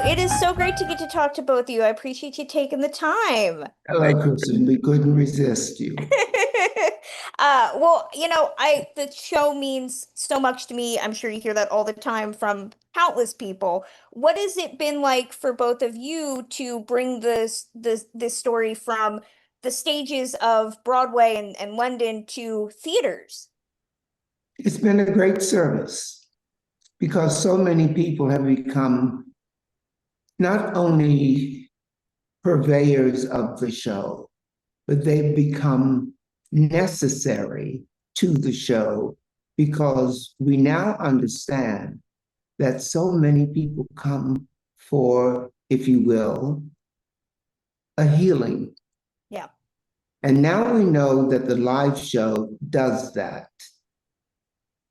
It is so great to get to talk to both of you. I appreciate you taking the time. Hello, Kristen. We couldn't resist you. Well, the show means so much to me. I'm sure you hear that all the time from countless people. What has it been like for both of you to bring this story from the stages of Broadway and London to theaters? It's been a great service because so many people have become not only purveyors of the show, but they've become necessary to the show because we now understand that so many people come for, if you will, a healing. Yeah. And now we know that the live show does that.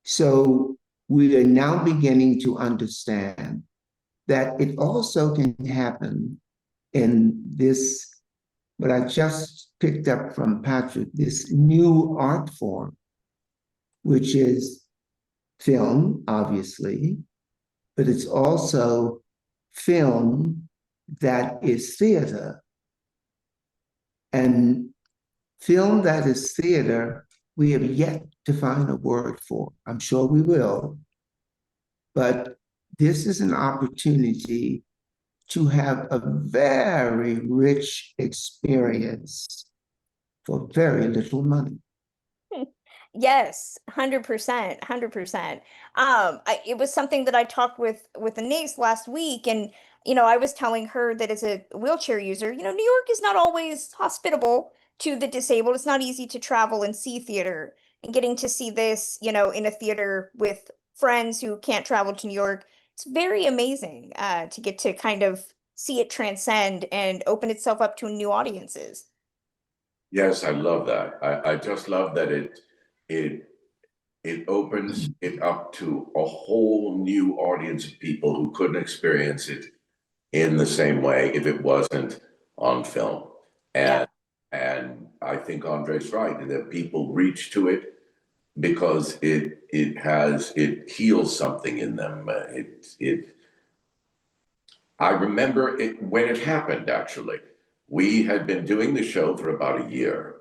So we are now beginning to understand that it also can happen in this, what I just picked up from Patrick, this new art form, which is film, obviously, but it's also film that is theater. And film that is theater, we have yet to find a word for. I'm sure we will. But this is an opportunity to have a very rich experience for very little money. Yes, 100%, 100%. It was something that I talked with Anise last week, and I was telling her that as a wheelchair user, New York is not always hospitable to the disabled. It's not easy to travel and see theater, and getting to see this, in a theater with friends who can't travel to New York, it's very amazing to get to kind of see it transcend and open itself up to new audiences. Yes, I love that. I just love that it it opens it up to a whole new audience of people who couldn't experience it in the same way if it wasn't on film. Yeah. And I think Andre's right that people reach to it because it heals something in them. It I remember it when it happened actually. We had been doing the show for about a year,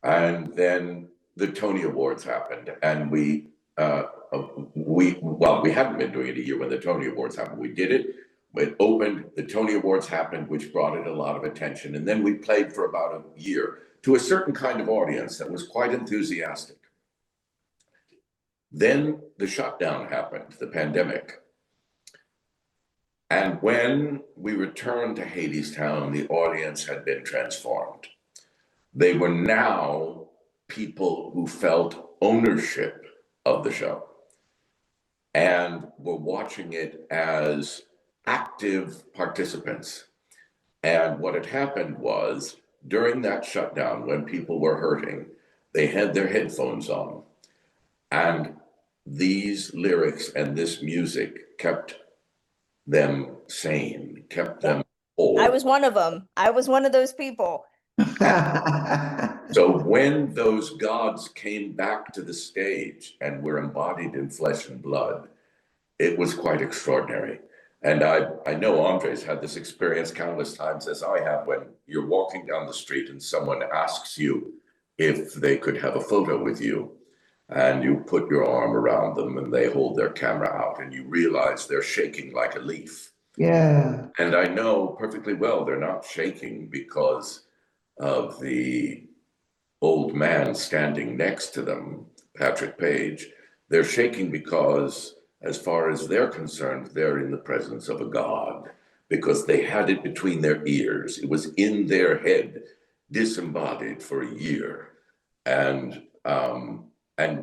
and then the Tony Awards happened, and we hadn't been doing it a year when the Tony Awards happened. We did it. It opened. The Tony Awards happened, which brought it a lot of attention, and then we played for about a year to a certain kind of audience that was quite enthusiastic. Then the shutdown happened, the pandemic. And when we returned to Hadestown, the audience had been transformed. They were now people who felt ownership of the show and were watching it as active participants. And what had happened was during that shutdown, when people were hurting, they had their headphones on. And these lyrics and this music kept them sane, kept them whole. I was one of them. I was one of those people. So when those gods came back to the stage and were embodied in flesh and blood, it was quite extraordinary. And I know Andre's had this experience countless times, as I have, when you're walking down the street and someone asks you if they could have a photo with you, and you put your arm around them and they hold their camera out and you realize they're shaking like a leaf. Yeah. And I know perfectly well they're not shaking because of the old man standing next to them, Patrick Page. They're shaking because, as far as they're concerned, they're in the presence of a god, because they had it between their ears. It was in their head, disembodied for a year. And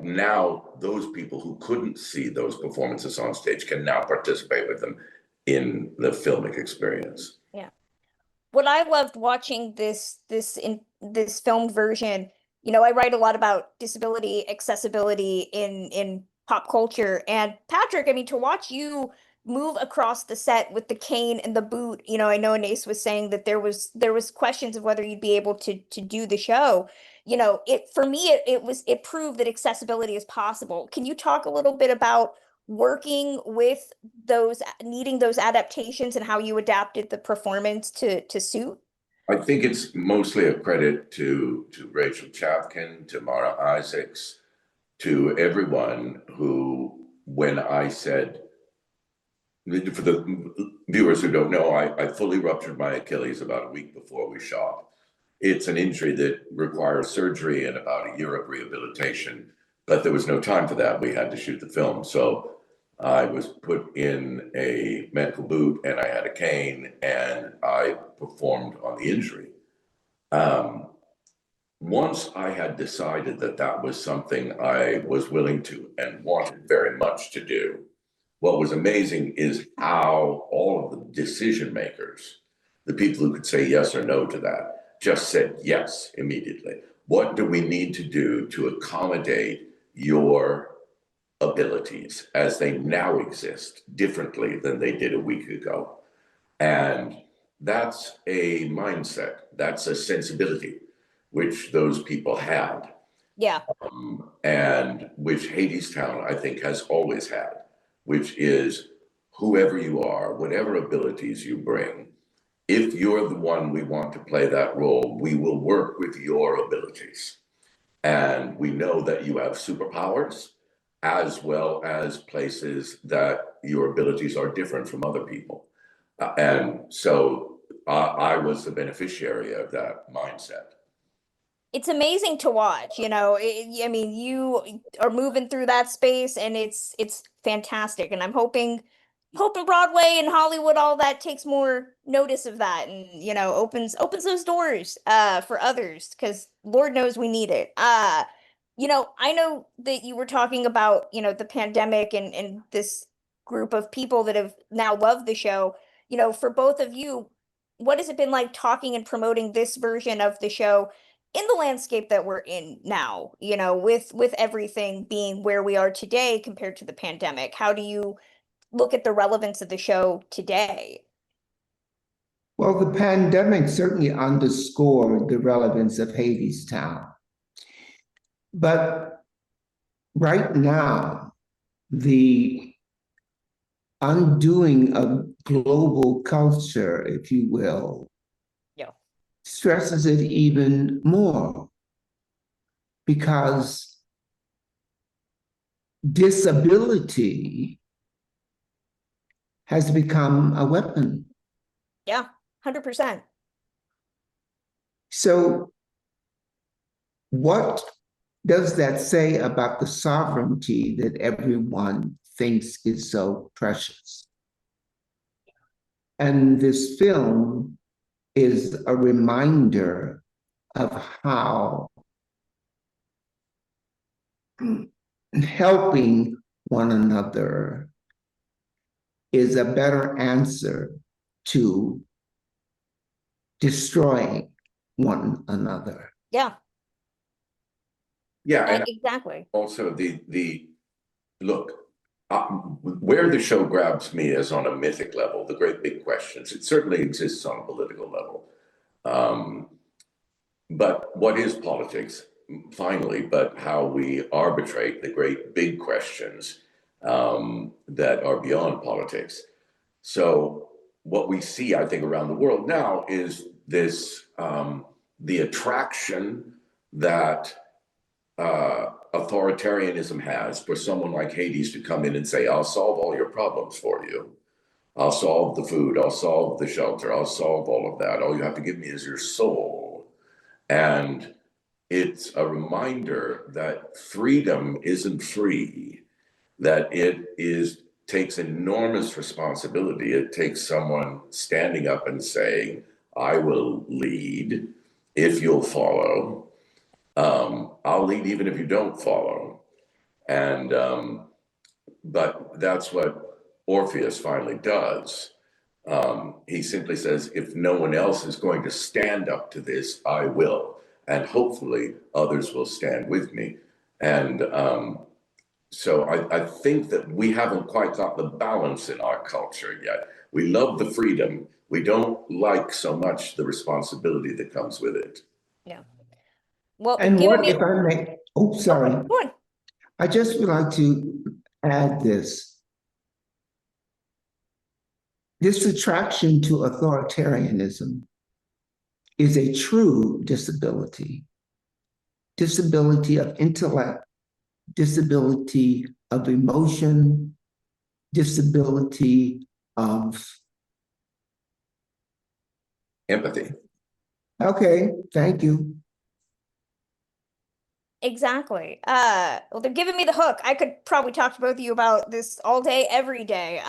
now those people who couldn't see those performances on stage can now participate with them in the filmic experience. Yeah. What I loved watching this filmed version, I write a lot about disability, accessibility in pop culture. And Patrick, I mean, to watch you move across the set with the cane and the boot, I know Anais was saying that there was questions of whether you'd be able to do the show. It for me it proved that accessibility is possible. Can you talk a little bit about working with those needing those adaptations and how you adapted the performance to suit? I think it's mostly a credit to Rachel Chapkin, to Mara Isaacs, to everyone who, when I said, for the viewers who don't know, I fully ruptured my Achilles about a week before we shot. It's an injury that requires surgery and about a year of rehabilitation, but there was no time for that. We had to shoot the film. So I was put in a medical boot and I had a cane and I performed on the injury. Once I had decided that that was something I was willing to and wanted very much to do, what was amazing is how all of the decision makers, the people who could say yes or no to that, just said yes immediately. What do we need to do to accommodate your abilities as they now exist differently than they did a week ago? And that's a mindset, that's a sensibility which those people had. Yeah. And which Hadestown, I think, has always had, which is whoever you are, whatever abilities you bring, if you're the one we want to play that role, we will work with your abilities. And we know that you have superpowers as well as places that your abilities are different from other people. And so I was the beneficiary of that mindset. It's amazing to watch, you know. I mean, you are moving through that space and it's fantastic. And I'm hoping Broadway and Hollywood, all that takes more notice of that and, you know, opens those doors for others, because Lord knows we need it. You know, I know that you were talking about, you know, the pandemic and this group of people that have now loved the show. You know, for both of you, what has it been like talking and promoting this version of the show in the landscape that we're in now, you know, with everything being where we are today compared to the pandemic? How do you look at the relevance of the show today? Well, the pandemic certainly underscored the relevance of Hadestown. But right now, the undoing of global culture, if you will, Yeah. stresses it even more, because disability has become a weapon. Yeah, 100%. So what does that say about the sovereignty that everyone thinks is so precious? And this film is a reminder of how helping one another is a better answer to destroying one another. Yeah. Yeah, and exactly. also the look, where the show grabs me is on a mythic level, the great big questions. It certainly exists on a political level. But what is politics, finally, but how we arbitrate the great big questions that are beyond politics. So what we see, I think, around the world now is this, the attraction that authoritarianism has for someone like Hades to come in and say, I'll solve all your problems for you. I'll solve the food, I'll solve the shelter, I'll solve all of that. All you have to give me is your soul. And it's a reminder that freedom isn't free, that it takes enormous responsibility. It takes someone standing up and saying, I will lead if you'll follow. I'll lead even if you don't follow. And but that's what Orpheus finally does. He simply says, if no one else is going to stand up to this, I will. And hopefully others will stand with me. And so I think that we haven't quite got the balance in our culture yet. We love the freedom. We don't like so much the responsibility that comes with it. Yeah. Well, And give what me. if I may, oh, sorry. Go on. I just would like to add this. This attraction to authoritarianism is a true disability. Disability of intellect, disability of emotion, disability of... Empathy. Okay, thank you. Exactly. Well, they're giving me the hook. I could probably talk to both of you about this all day, every day.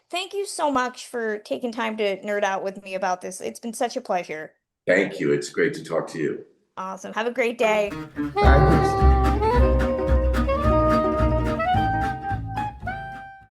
Thank you so much for taking time to nerd out with me about this. It's been such a pleasure. Thank you. It's great to talk to you. Awesome. Have a great day. Bye, Kristen.